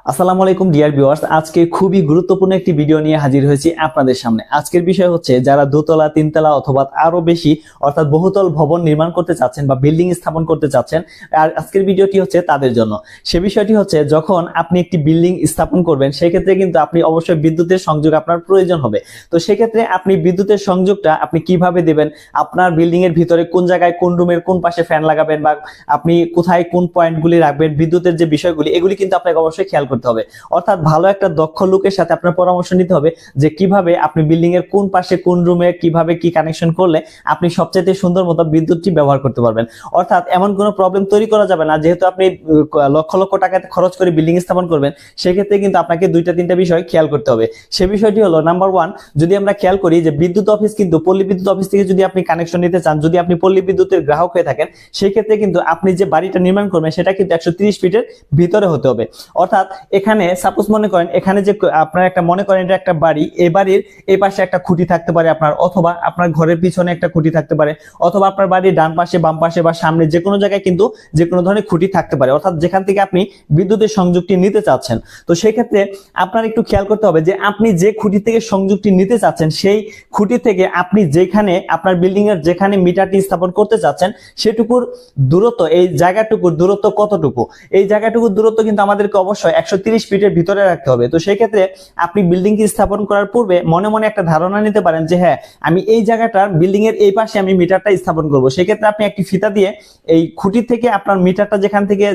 আসসালামু আলাইকুম dear viewers, আজকে খুবই গুরুত্বপূর্ণ একটি ভিডিও নিয়ে হাজির হয়েছি আপনাদের সামনে। আজকের বিষয় হচ্ছে যারা দোতলা, তিনতলা অথবা আরো বেশি অর্থাৎ বহুতল ভবন নির্মাণ করতে চাচ্ছেন বা বিল্ডিং স্থাপন করতে চাচ্ছেন, আর আজকের ভিডিওটি হচ্ছে তাদের জন্য। সে বিষয়টি হচ্ছে যখন আপনি একটি বিল্ডিং স্থাপন করবেন সেক্ষেত্রে কিন্তু আপনি অবশ্যই বিদ্যুতের সংযোগ আপনার প্রয়োজন হবে। তো সেক্ষেত্রে আপনি বিদ্যুতের সংযোগটা আপনি কিভাবে দেবেন, আপনার বিল্ডিং এর ভিতরে কোন জায়গায় কোন রুমের কোন পাশে ফ্যান লাগাবেন বা আপনি কোথায় কোন পয়েন্টগুলি রাখবেন, বিদ্যুতের যে বিষয়গুলি এগুলি কিন্তু আপনাকে অবশ্যই খেয়াল করতে হবে। অর্থাৎ ভালো একটা দক্ষ লোকের সাথে আপনার পরামর্শ নিতে হবে যে কিভাবে আপনি বিল্ডিং এর কোন পাশে কোন রুমে কিভাবে কি কানেকশন করলে আপনি সবচেয়ে সুন্দর মতো বিদ্যুৎটি ব্যবহার করতে পারবেন। অর্থাৎ এমন কোনো প্রবলেম তৈরি করা যাবে না, যেহেতু আপনি লক্ষ লক্ষ টাকা খরচ করে বিল্ডিং স্থাপন করবেন, সেক্ষেত্রে কিন্তু আপনাকে দুইটা তিনটা বিষয় খেয়াল করতে হবে। সে বিষয়টি হলো নাম্বার ওয়ান, যদি আমরা খেয়াল করি যে বিদ্যুৎ অফিস কিন্তু পল্লী বিদ্যুৎ অফিস থেকে যদি আপনি কানেকশন নিতে চান, যদি আপনি পল্লী বিদ্যুতের গ্রাহক হয়ে থাকেন, সেই ক্ষেত্রে কিন্তু আপনি যে বাড়িটা নির্মাণ করবেন সেটা কিন্তু 130 ফিটের ভিতরে হতে হবে। অর্থাৎ এখানে সাপোজ মনে করেন এখানে যে আপনার একটা মনে করেন এটা একটা বাড়ি, এই বাড়ির এই পাশে একটা খুঁটি থাকতে পারে আপনার, অথবা আপনার ঘরের পিছনে একটা খুঁটি থাকতে পারে, অথবা আপনার বাড়ির ডান পাশে বাম পাশে বা সামনে যে কোনো জায়গায় কিন্তু যে কোনো ধরনের খুঁটি থাকতে পারে, অর্থাৎ যেখান থেকে আপনি বিদ্যুতের সংযোগটি নিতে চাচ্ছেন। তো সেই ক্ষেত্রে আপনার একটু খেয়াল করতে হবে যে আপনি যে খুঁটি থেকে সংযোগটি নিতে চাচ্ছেন সেই খুঁটি থেকে আপনি যেখানে আপনার বিল্ডিং এর যেখানে মিটারটি স্থাপন করতে চাচ্ছেন সেটুকুর দূরত্ব, এই জায়গাটুকুর দূরত্ব কতটুকু, এই জায়গাটুকুর দূরত্ব কিন্তু আমাদেরকে অবশ্যই 130 ফিটের ভিতরে রাখতে হবে। তো সেই ক্ষেত্রে আপনি বিল্ডিংটি স্থাপন করার পূর্বে মনে মনে একটা ধারণা নিতে পারেন যে হ্যাঁ, আমি এই জায়গাটার বিল্ডিং এর এই পাশে আমি মিটারটা স্থাপন করব। সেক্ষেত্রে আপনি একটি ফিতা দিয়ে এই খুঁটি থেকে আপনার মিটারটা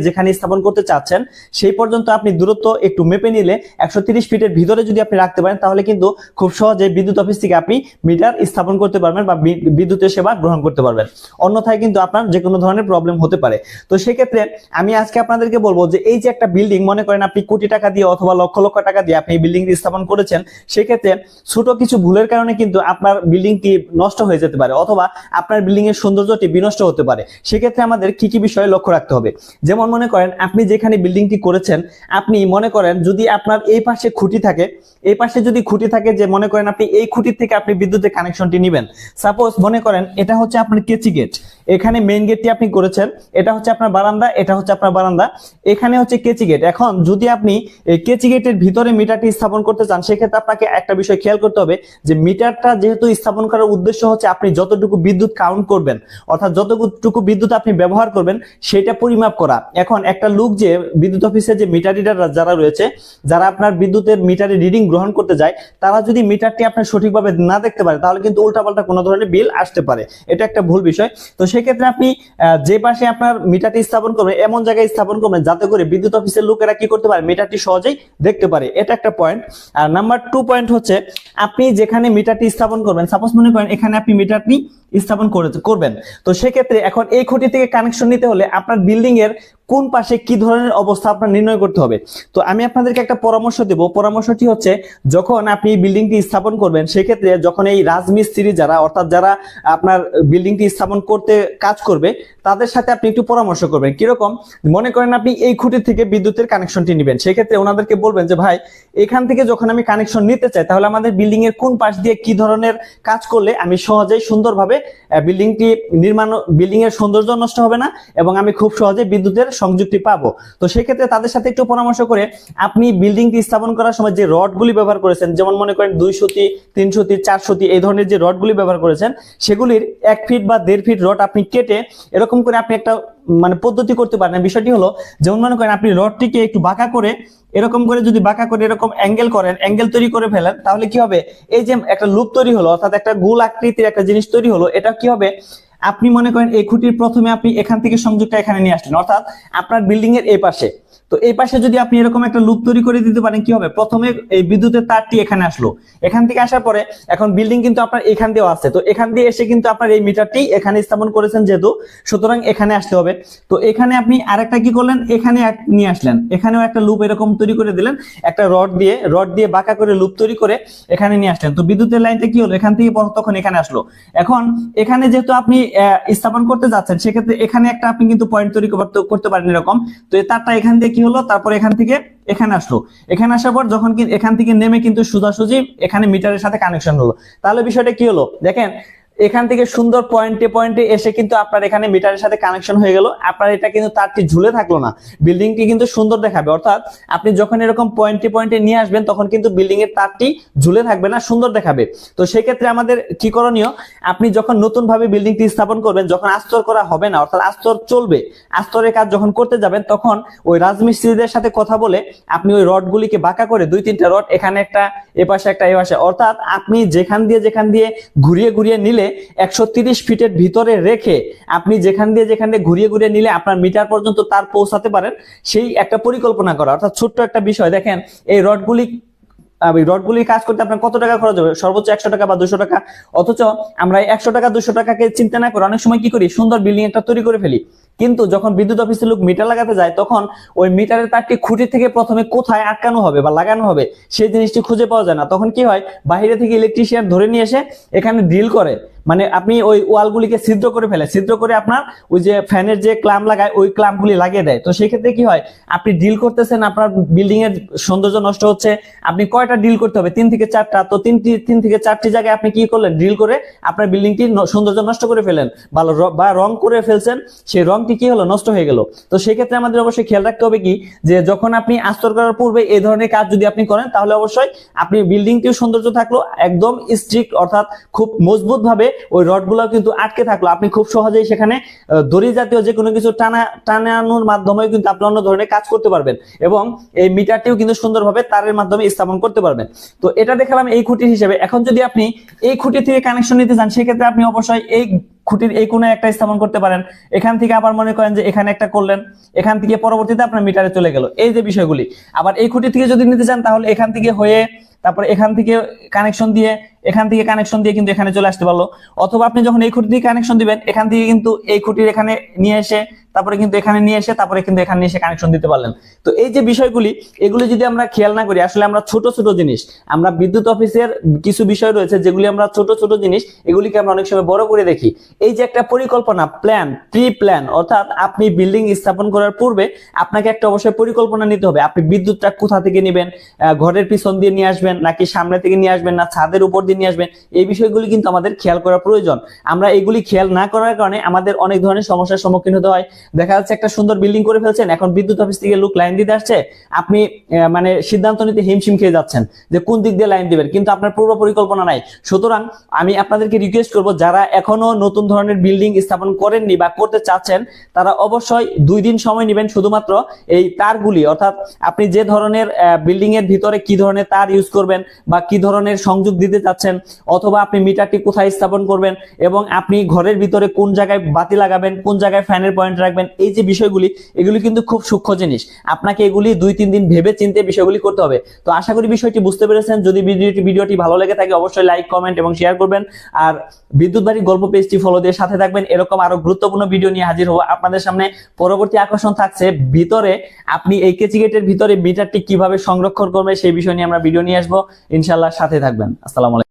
যেখানে স্থাপন করতে চাচ্ছেন সেই পর্যন্ত আপনি দূরত্ব একটু মেপে নিলে 130 ফিটের ভিতরে যদি আপনি রাখতে পারেন, তাহলে কিন্তু খুব সহজে বিদ্যুৎ অফিস থেকে আপনি মিটার স্থাপন করতে পারবেন বা বিদ্যুতের সেবা গ্রহণ করতে পারবেন। অন্যথায় কিন্তু আপনার যে কোনো ধরনের প্রবলেম হতে পারে। তো সেক্ষেত্রে আমি আজকে আপনাদেরকে বলবো যে এই যে একটা বিল্ডিং মনে করেন আপনি কোটি টাকা দিয়ে অথবা লক্ষ লক্ষ টাকা দিয়ে আপনি বিল্ডিংটি স্থাপন করেছেন, সেক্ষেত্রে ছোট কিছু ভুলের কারণে কিন্তু আপনার বিল্ডিংটি নষ্ট হয়ে যেতে পারে, অথবা আপনার বিল্ডিং এর সৌন্দর্যটি বিনষ্ট হতে পারে। সেক্ষেত্রে আমাদের কি কি বিষয়ে লক্ষ্য রাখতে হবে, যেমন মনে করেন আপনি যেখানে বিল্ডিংটি করেছেন, আপনি মনে করেন যদি আপনার এই পাশে খুঁটি থাকে, এই পাশে যদি খুঁটি থাকে যে মনে করেন আপনি এই খুঁটির থেকে আপনি বিদ্যুতের কানেকশনটি নেবেন। সাপোজ মনে করেন এটা হচ্ছে আপনার কেচি গেট, এখানে মেইন গেটটি আপনি করেছেন, এটা হচ্ছে আপনার বারান্দা, এটা হচ্ছে আপনার বারান্দা, এখানে হচ্ছে কেচি গেট। এখন যদি আপনি এই কেচি গেটের ভিতরে মিটারটি স্থাপন করতে চান, সেক্ষেত্রে আপনাকে একটা বিষয় খেয়াল করতে হবে যে মিটারটা যেহেতু স্থাপন করার উদ্দেশ্য হচ্ছে আপনি যতটুকু বিদ্যুৎ কাউন্ট করবেন, অর্থাৎ যতটুকু বিদ্যুৎ আপনি ব্যবহার করবেন সেটা পরিমাপ করা। এখন একটা লোক যে বিদ্যুৎ অফিসে যে মিটার রিডার যারা রয়েছে, যারা আপনার বিদ্যুতের মিটারে রিডিং গ্রহণ করতে যায়, তারা যদি মিটারটি আপনার সঠিকভাবে না দেখতে পারে, তাহলে কিন্তু উল্টাপাল্টা কোনো ধরনের বিল আসতে পারে। এটা একটা ভুল বিষয়। তো সেক্ষেত্রে আপনি যে পাশে আপনার মিটারটি স্থাপন করবেন এমন জায়গায় স্থাপন করবেন যাতে করে বিদ্যুৎ অফিসের লোকেরা কি করতে পারে, মিটারটি সহজেই দেখতে পারে। এটা একটা পয়েন্ট। আর নাম্বার 2 পয়েন্ট হচ্ছে আপনি যেখানে মিটারটি স্থাপন করবেন, সাপোজ মনে করেন এখানে আপনি মিটারটি স্থাপন করবেন, তো সেক্ষেত্রে এখন এই খুঁটি থেকে কানেকশন নিতে হলে আপনার বিল্ডিং এর কোন পাশে কি ধরনের অবস্থা আপনার নির্ণয় করতে হবে। তো আমি আপনাদেরকে একটা পরামর্শ দেব। পরামর্শটি হচ্ছে যখন আপনি বিল্ডিংটি স্থাপন করবেন, সেক্ষেত্রে যখন এই রাজমিস্ত্রি যারা, অর্থাৎ যারা আপনার বিল্ডিংটি স্থাপন করতে কাজ করবে, তাদের সাথে আপনি একটু পরামর্শ করবেন। কিরকম, মনে করেন আপনি এই খুঁটি থেকে বিদ্যুতের কানেকশনটি নেবেন, সেক্ষেত্রে ওনাদেরকে বলবেন যে ভাই, এখান থেকে যখন আমি কানেকশন নিতে চাই, তাহলে আমাদের বিল্ডিং এর কোন পাশ দিয়ে কি ধরনের কাজ করলে আমি সহজেই সুন্দরভাবে বিল্ডিংটি নির্মাণ, বিল্ডিং এর সৌন্দর্য নষ্ট হবে না এবং আমি খুব সহজে বিদ্যুতের সংযুক্তি পাবো। তো সেক্ষেত্রে তাদের সাথে একটু পরামর্শ করে আপনি বিল্ডিংটি স্থাপন করার সময় যে রডগুলি ব্যবহার করেছেন, যেমন মনে করেন 2 সুতি 3 সুতি 4 সুতি এই ধরনের যে রডগুলি ব্যবহার করেছেন, সেগুলির 1 ফিট বা 1.5 ফিট রড আপনি কেটে এরকম করে আপনি একটা পদ্ধতি করতে পারেন। বিষয়টি হলো যেমন মনে করেন আপনি রডটিকে একটু বাঁকা করে এরকম করে যদি বাঁকা করে এরকম অ্যাঙ্গেল করেন, অ্যাঙ্গেল তৈরি করে ফেলেন, তাহলে কি হবে, এই যে একটা লুপ তৈরি হলো, অর্থাৎ একটা গোল আকৃতির একটা জিনিস তৈরি হলো, এটা কি হবে, আপনি মনে করেন এই খুঁটির প্রথমে আপনি এখান থেকে সংযোগটা এখানে নিয়ে আসলেন, অর্থাৎ আপনার বিল্ডিং এর এই পাশে। তো এই পাশে যদি আপনি এরকম একটা লুপ তৈরি করে দিতে পারেন, কি হবে, প্রথমে এই বিদ্যুতের তারটি এখানে আসলো, এখান থেকে আসার পরে এখন বিল্ডিং কিন্তু আপনার এখান দিয়েও আসছে, তো এখান দিয়ে এসে কিন্তু আপনার এই মিটারটি এখানে স্থাপন করেছেন যেহেতু, সুতরাং এখানে আসতে হবে। তো এখানে আপনি আরেকটা কি করলেন, এখানে নিয়ে আসলেন, এখানেও একটা লুপ এরকম তৈরি করে দিলেন, একটা রড দিয়ে বাঁকা করে লুপ তৈরি করে এখানে নিয়ে আসলেন। তো বিদ্যুতের লাইনটা কি হলো, এখান থেকে তখন এখানে আসলো। এখন এখানে যেহেতু আপনি স্থাপন করতে যাচ্ছেন, সেক্ষেত্রে এখানে একটা আপনি কিন্তু পয়েন্ট তৈরি করতে পারেন এরকম। তো এই তারটা এখান দিয়ে কি হলো, তারপর এখান থেকে এখানে আসলো, এখানে আসার পর যখন এখান থেকে নেমে কিন্তু সোজাসুজি এখানে মিটারের সাথে কানেকশন হলো। তাহলে বিষয়টা কি হলো দেখেন, এখান থেকে সুন্দর পয়েন্টে পয়েন্টে এসে কিন্তু আপনার এখানে মিটারের সাথে কানেকশন হয়ে গেল। আপনার এটা কিন্তু তারটি ঝুলে থাকলো না, বিল্ডিংটি কিন্তু সুন্দর দেখাবে। অর্থাৎ আপনি যখন এরকম পয়েন্টে পয়েন্টে নিয়ে আসবেন তখন কিন্তু বিল্ডিং এর তারটি ঝুলে থাকবে না, সুন্দর দেখাবে। তো সেই ক্ষেত্রে আমাদের কি করণীয়, আপনি যখন নতুন ভাবে বিল্ডিংটি স্থাপন করবেন, যখন আস্তর করা হবে না, অর্থাৎ আস্তর চলবে, আস্তরের কাজ যখন করতে যাবেন, তখন ওই রাজমিস্ত্রিদের সাথে কথা বলে আপনি ওই রডগুলিকে বাঁকা করে 2-3টা রড, এখানে একটা, এপাশে একটা, এপাশে, অর্থাৎ আপনি যেখান দিয়ে ঘুরিয়ে ঘুরিয়ে নিলে 130 ফিটের ভিতরে রেখে আপনি যেখান দিয়ে ঘুরিয়ে ঘুরিয়ে নিলে আপনার মিটার পর্যন্ত তার পৌঁছাতে পারেন, সেই একটা পরিকল্পনা করা। অর্থাৎ ছোট্ট একটা বিষয় দেখেন, এই রডগুলি কাজ করতে আপনার কত টাকা খরচ হবে? সর্বোচ্চ 100 টাকা বা 200 টাকা। অথচ আমরা 100 টাকা 200 টাকাকে চিন্তা না করে অনেক সময় কি করি, সুন্দর বিল্ডিং একটা তৈরি করে ফেলি। কিন্তু যখন বিদ্যুৎ অফিসের লোক মিটার লাগাতে যায়, তখন ওই মিটারের তারটি খুঁটি থেকে প্রথমে কোথায় আটকানো হবে বা লাগানো হবে সেই জিনিসটি খুঁজে পাওয়া যায় না। তখন কি হয়, বাইরে থেকে ইলেকট্রিশিয়ান ধরে নিয়ে এসে এখানে ড্রিল করে, মানে আপনি ওই ওয়ালগুলিকে ছিদ্র করে ফেলে, ছিদ্র করে আপনার ওই যে ফ্যানের যে ক্লাম লাগায় ওই ক্লামগুলি লাগিয়ে দেয়। তো সেই ক্ষেত্রে কি হয়, আপনি ড্রিল করতেছেন, আপনার বিল্ডিং এর সৌন্দর্য নষ্ট হচ্ছে। আপনি কয়টা ড্রিল করতে হবে? 3 থেকে 4টা। তো 3 থেকে 4টি জায়গায় আপনি কি করলেন, ড্রিল করে আপনার বিল্ডিংটি সৌন্দর্য নষ্ট করে ফেলেন, ভালো বা রং করে ফেলছেন, সেই রংটি কি হলো, নষ্ট হয়ে গেল। তো সেই ক্ষেত্রে আমাদের অবশ্যই খেয়াল রাখতে হবে কি, যে যখন আপনি আস্তর করার পূর্বে এই ধরনের কাজ যদি আপনি করেন, তাহলে অবশ্যই আপনি বিল্ডিংটিও সৌন্দর্য থাকলো, একদম স্ট্রিক্ট, অর্থাৎ খুব মজবুত ভাবে ওই রডগুলো কিন্তু আটকে থাকলো। আপনি খুব সহজেই সেখানে দড়ি জাতীয় যে কোনো কিছু টানানোর মাধ্যমে কিন্তু আপনি অন্য ধরনের কাজ করতে পারবেন, এবং এই মিটারটিও কিন্তু সুন্দরভাবে তারের মাধ্যমে স্থাপন করতে পারবেন। তো এটা দেখালাম এই খুঁটির হিসেবে। এখন যদি আপনি এই খুঁটি থেকে কানেকশন নিতে চান, সেক্ষেত্রে আপনি অবশ্যই এই খুঁটির এই কোণে একটা স্থাপন করতে পারেন। এখান থেকে আবার মনে করেন যে এখানে একটা করলেন, এখান থেকে পরবর্তীতে আপনার মিটারে চলে গেল, এই যে বিষয়গুলি। আবার এই খুঁটি থেকে যদি নিতে চান, তাহলে এখান থেকে হয়ে তারপরে এখান থেকে কানেকশন দিয়ে, এখান থেকে কানেকশন দিয়ে কিন্তু এখানে চলে আসতে পারলো। অথবা আপনি যখন এই খুঁটি দিয়ে কানেকশন দিবেন, এখান থেকে কিন্তু এই খুঁটির এখানে নিয়ে এসে, তারপরে কিন্তু এখানে নিয়ে এসে, তারপরে কিন্তু এখানে এসে কানেকশন দিতে পারলেন। তো এই যে বিষয়গুলি, এগুলি যদি আমরা খেয়াল না করি, আসলে আমরা ছোট ছোট জিনিস, আমরা বিদ্যুৎ অফিসের কিছু বিষয় রয়েছে যেগুলি আমরা ছোট ছোট জিনিস, এগুলিকে আমরা অনেক সময় বড় করে দেখি। এই যে একটা পরিকল্পনা, প্ল্যান, প্রি প্ল্যান, অর্থাৎ আপনি বিল্ডিং স্থাপন করার পূর্বে আপনাকে একটা অবশ্যই পরিকল্পনা নিতে হবে। আপনি বিদ্যুৎটা কোথা থেকে নেবেন, ঘরের পিছন দিয়ে নিয়ে আসবেন নাকি সামনে থেকে নিয়ে আসবেন, না ছাদের উপর দিয়ে নিয়ে আসবেন, এই বিষয়গুলি কিন্তু আমাদের খেয়াল করা প্রয়োজন। আমরা এগুলি খেয়াল না করার কারণে আমাদের অনেক ধরনের সমস্যার সম্মুখীন হতে হয়। দেখা যাচ্ছে একটা সুন্দর বিল্ডিং করে ফেলছেন, এখন বিদ্যুৎ অফিস থেকে লোক লাইন দিতে আসছে, আপনি মানে সিদ্ধান্ত নিতে হিমশিম খেয়ে যাচ্ছেন যে কোন দিক দিয়ে লাইন দিবেন, কিন্তু আপনার পূর্ব পরিকল্পনা নাই। সুতরাং আমি আপনাদেরকে রিকোয়েস্ট করব, যারা এখনো নতুন ধরনের বিল্ডিং স্থাপন করেননি বা করতে চাচ্ছেন, তারা অবশ্যই 2 দিন সময় নেবেন শুধুমাত্র এই তারগুলি, অর্থাৎ আপনি যে ধরনের বিল্ডিং এর ভিতরে কি ধরনের তার ইউজ করবেন বা কি ধরনের সংযোগ দিতে চাচ্ছেন, অথবা আপনি মিটারটি কোথায় স্থাপন করবেন, এবং আপনি ঘরের ভিতরে কোন জায়গায় বাতি লাগাবেন, কোন জায়গায় ফ্যানের পয়েন্ট রাখবেন, এই যে বিষয়গুলি, এগুলি কিন্তু খুব সূক্ষ্ম জিনিস। আপনাকে এগুলি 2-3 দিন ভেবে চিন্তে বিষয়গুলি করতে হবে। তো আশা করি বিষয়টি বুঝতে পেরেছেন। যদি ভিডিওটি ভালো লেগে থাকে, অবশ্যই লাইক, কমেন্ট এবং শেয়ার করবেন। আর বিদ্যুৎ বাড়ি গল্প পেজটি ফলো দিয়ে সাথে থাকবেন। এরকম আরো গুরুত্বপূর্ণ ভিডিও নিয়ে হাজির হবো আপনাদের সামনে। পরবর্তী আকর্ষণ থাকছে ভিতরে আপনি এই কেচি গেটের ভিতরে মিটারটি কিভাবে সংরক্ষণ করবেন, সেই বিষয় নিয়ে আমরা ভিডিও নিয়ে আসবো। ইনশাআল্লাহ সাথে থাকবেন। আসসালামু আলাইকুম।